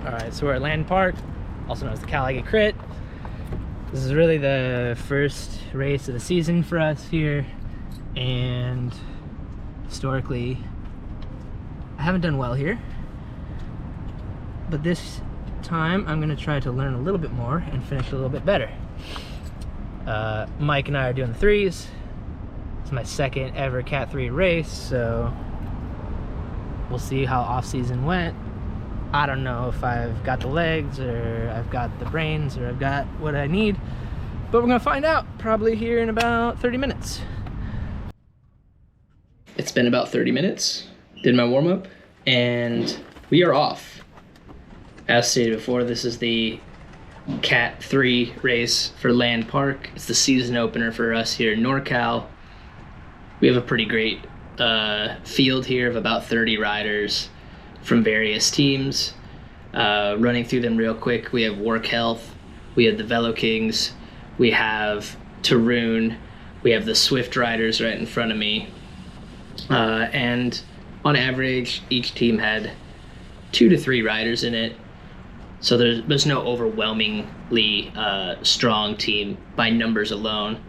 Alright, so we're at Land Park, also known as the Cal Aggie Crit. This is really the first race of the season for us here, and historically I haven't done well here, but this time I'm going to try to learn a little bit more and finish a little bit better. Mike and I are doing the threes. It's my second ever Cat 3 race, so we'll see how off-season went. I don't know if I've got the legs or I've got the brains or I've got what I need, but we're gonna find out probably here in about 30 minutes. It's been about 30 minutes, did my warm-up, and we are off. As stated before, this is the Cat 3 race for Land Park. It's the season opener for us here in NorCal. We have a pretty great field here of about 30 riders from various teams. Running through them real quick, we have Work Health, we have the Velo Kings, we have Tarun, we have the Swift riders right in front of me. And on average, each team had 2 to 3 riders in it. So there's no overwhelmingly strong team by numbers alone.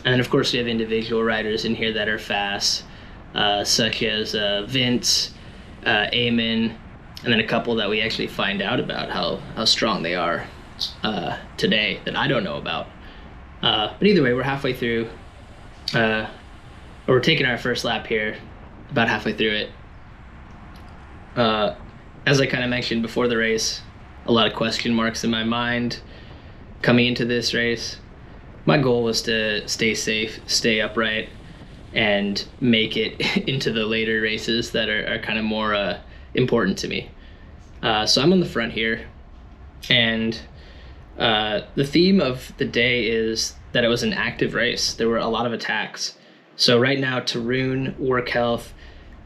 And then of course we have individual riders in here that are fast, such as Vince, Aymen, and then a couple that we actually find out about how strong they are today that I don't know about. But either way, we're halfway through, or we're taking our first lap here, about halfway through it. As I kind of mentioned before the race, a lot of question marks in my mind coming into this race. My goal was to stay safe, stay upright, and make it into the later races that are kind of more important to me. So I'm on the front here, and the theme of the day is that it was an active race. There were a lot of attacks. So right now, Tarun, Work Health,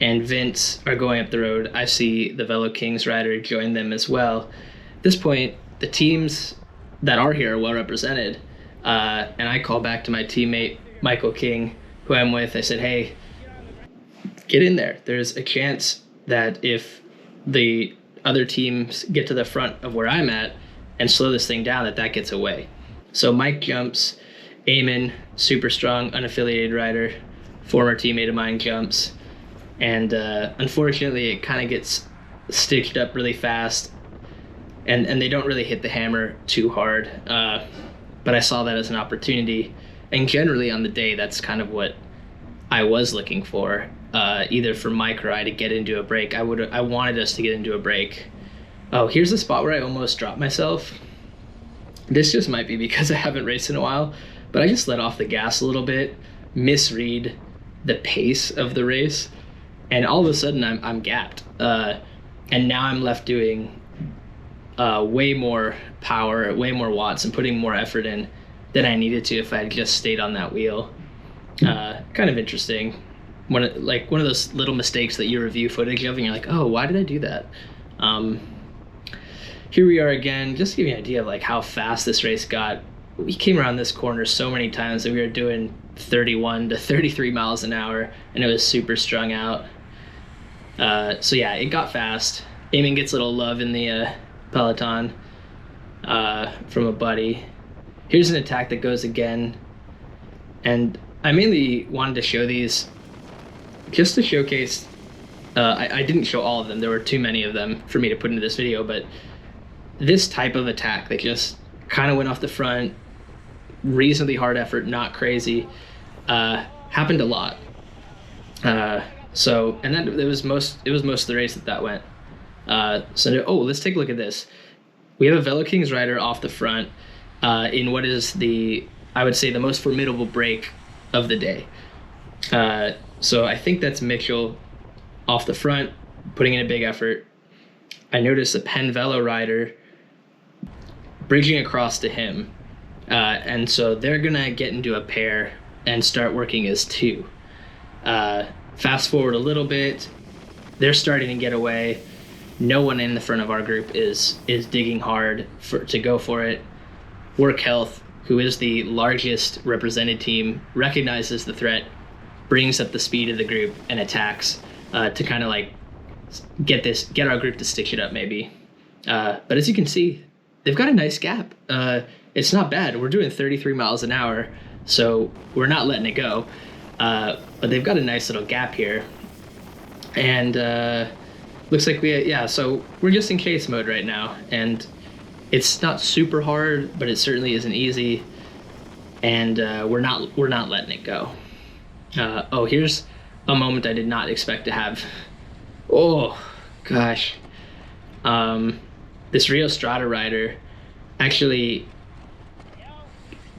and Vince are going up the road. I see the Velo Kings rider join them as well. At this point, the teams that are here are well represented, and I call back to my teammate, Michael King, who I'm with. I said, hey, get in there. There's a chance that if the other teams get to the front of where I'm at and slow this thing down, that gets away. So Mike jumps, Aymen, super strong, unaffiliated rider, former teammate of mine, jumps, and unfortunately it kind of gets stitched up really fast, and they don't really hit the hammer too hard, but I saw that as an opportunity. And generally on the day, that's kind of what I was looking for, either for Mike or I to get into a break. I wanted us to get into a break. Oh, here's the spot where I almost dropped myself. This just might be because I haven't raced in a while, but I just let off the gas a little bit, misread the pace of the race, and all of a sudden I'm gapped. And now I'm left doing way more power, way more watts, and putting more effort in than I needed to if I had just stayed on that wheel. Kind of interesting. One of those little mistakes that you review footage of and you're like, oh, why did I do that? Here we are again, just to give you an idea of like how fast this race got. We came around this corner so many times that we were doing 31 to 33 miles an hour, and it was super strung out. So yeah, it got fast. Aymen gets a little love in the peloton from a buddy. Here's an attack that goes again, and I mainly wanted to show these just to showcase. I didn't show all of them. There were too many of them for me to put into this video, but this type of attack that just kind of went off the front, reasonably hard effort, not crazy, happened a lot. So, and that it was most of the race that went. Let's take a look at this. We have a Velo Kings rider off the front in what is I would say the most formidable break of the day. So I think that's Mitchell off the front, putting in a big effort. I noticed a Penn Velo rider bridging across to him. And so they're going to get into a pair and start working as two. Fast forward a little bit, they're starting to get away. No one in the front of our group is digging hard to go for it. Work Health, who is the largest represented team, recognizes the threat, brings up the speed of the group, and attacks to kind of like get our group to stitch it up maybe. But as you can see, they've got a nice gap. It's not bad. We're doing 33 miles an hour, so we're not letting it go. But they've got a nice little gap here. And looks like so we're just in case mode right now. And it's not super hard, but it certainly isn't easy. And we're not letting it go. Here's a moment I did not expect to have. Oh, gosh. This Rio Strada rider actually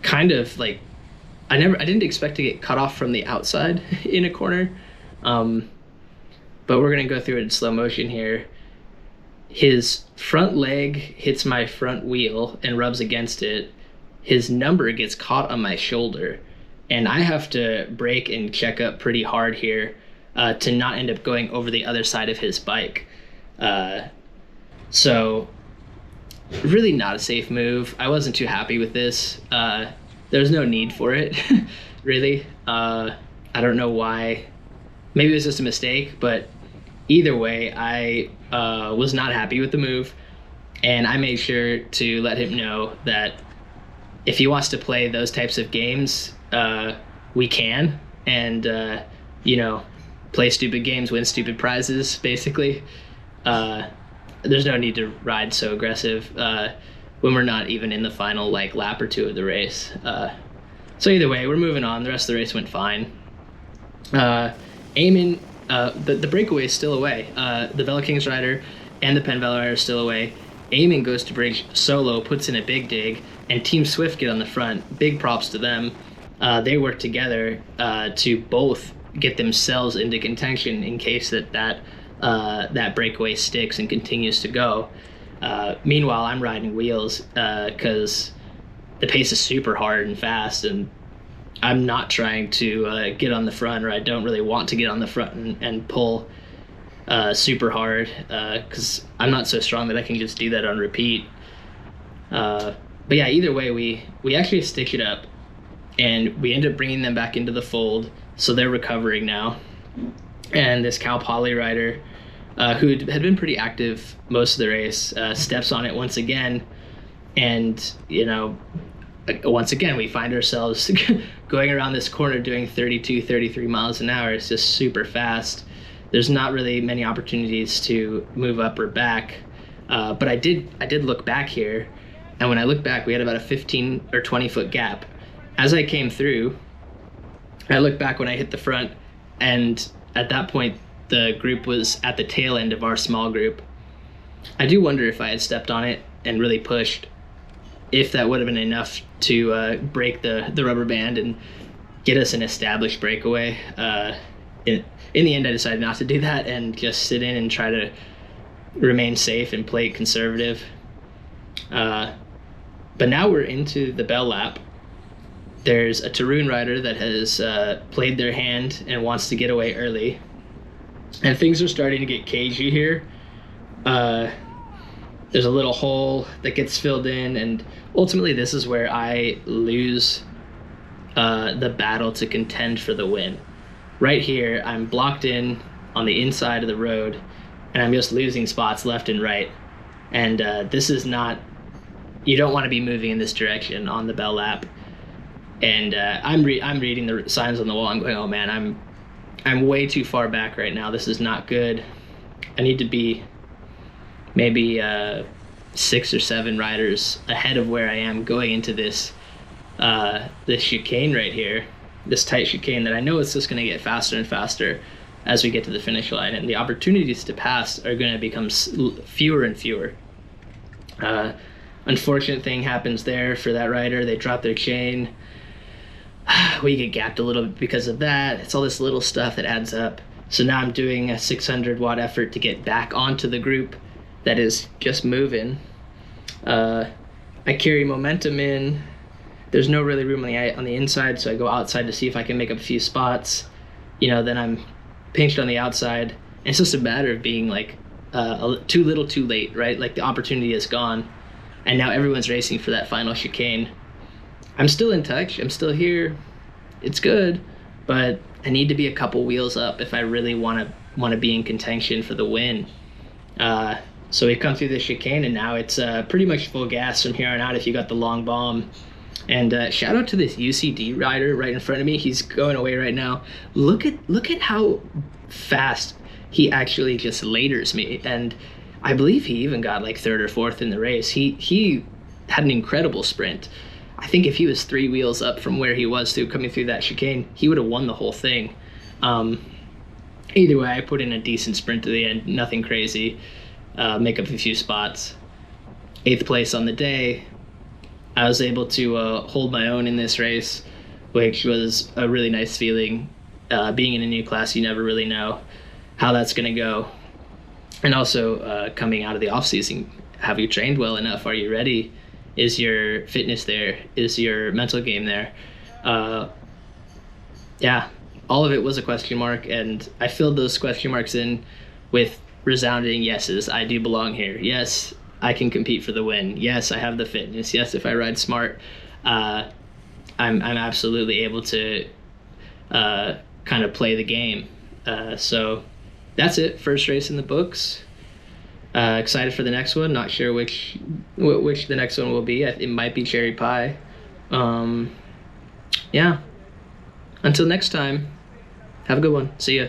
kind of like, I didn't expect to get cut off from the outside in a corner. But we're going to go through it in slow motion here. His front leg hits my front wheel and rubs against it. His number gets caught on my shoulder, and I have to brake and check up pretty hard here to not end up going over the other side of his bike. So really not a safe move. I wasn't too happy with this. There's no need for it, really. I don't know why. Maybe it was just a mistake, but either way, I was not happy with the move, and I made sure to let him know that if he wants to play those types of games, we can, and play stupid games, win stupid prizes, basically. There's no need to ride so aggressive when we're not even in the final lap or two of the race. So either way, we're moving on. The rest of the race went fine. Aymen, the breakaway is still away. The Velo Kings rider and the Penn Velo rider are still away. Aymen goes to bridge solo, puts in a big dig, and Team Swift get on the front. Big props to them. They work together to both get themselves into contention in case that breakaway sticks and continues to go. Meanwhile, I'm riding wheels because the pace is super hard and fast, and I'm not trying to get on the front, or I don't really want to get on the front and pull super hard because I'm not so strong that I can just do that on repeat. But yeah, either way, we actually stitch it up, and we end up bringing them back into the fold, so they're recovering now. And this Cal Poly rider, who had been pretty active most of the race, steps on it once again, and once again we find ourselves going around this corner doing 32, 33 miles an hour. It's just super fast. There's not really many opportunities to move up or back, but I did look back here, and when I looked back, we had about a 15 or 20 foot gap. As I came through, I looked back when I hit the front, and at that point the group was at the tail end of our small group. I do wonder if I had stepped on it and really pushed, if that would have been enough to break the rubber band and get us an established breakaway. In the end, I decided not to do that and just sit in and try to remain safe and play it conservative. But now we're into the bell lap. There's a Tarun rider that has played their hand and wants to get away early. And things are starting to get cagey here. There's a little hole that gets filled in, and ultimately this is where I lose the battle to contend for the win. Right here, I'm blocked in on the inside of the road, and I'm just losing spots left and right. And this is not, you don't want to be moving in this direction on the bell lap. And I'm reading the signs on the wall. I'm going, oh man, I'm way too far back right now. This is not good. I need to be maybe 6 or 7 riders ahead of where I am going into this chicane right here, this tight chicane that I know it's just going to get faster and faster as we get to the finish line, and the opportunities to pass are going to become fewer and fewer. Unfortunate thing happens there for that rider. They drop their chain. We get gapped a little bit because of that. It's all this little stuff that adds up. So now I'm doing a 600 watt effort to get back onto the group that is just moving. I carry momentum in. There's no really room on the inside, so I go outside to see if I can make up a few spots. Then I'm pinched on the outside. And it's just a matter of being too little too late, right? Like the opportunity is gone, and now everyone's racing for that final chicane. I'm still in touch. I'm still here. It's good, but I need to be a couple wheels up if I really want to be in contention for the win. So we come through the chicane, and now it's pretty much full gas from here on out if you got the long bomb. And shout out to this UCD rider right in front of me. He's going away right now. Look at how fast he actually just laters me. And I believe he even got like third or fourth in the race. He had an incredible sprint. I think if he was 3 wheels up from where he was coming through that chicane, he would have won the whole thing. Either way, I put in a decent sprint to the end, nothing crazy. Make up a few spots. 8th place on the day. I was able to hold my own in this race, which was a really nice feeling. Being in a new class, you never really know how that's going to go. And also coming out of the off season, have you trained well enough? Are you ready? Is your fitness there? Is your mental game there? Yeah, all of it was a question mark, and I filled those question marks in with resounding yeses. I do belong here. Yes, I can compete for the win. Yes, I have the fitness. Yes, if I ride smart, I'm absolutely able to kind of play the game. So that's it. First race in the books. Excited for the next one. Not sure which the next one will be. It might be cherry pie. Yeah. Until next time, have a good one. See ya.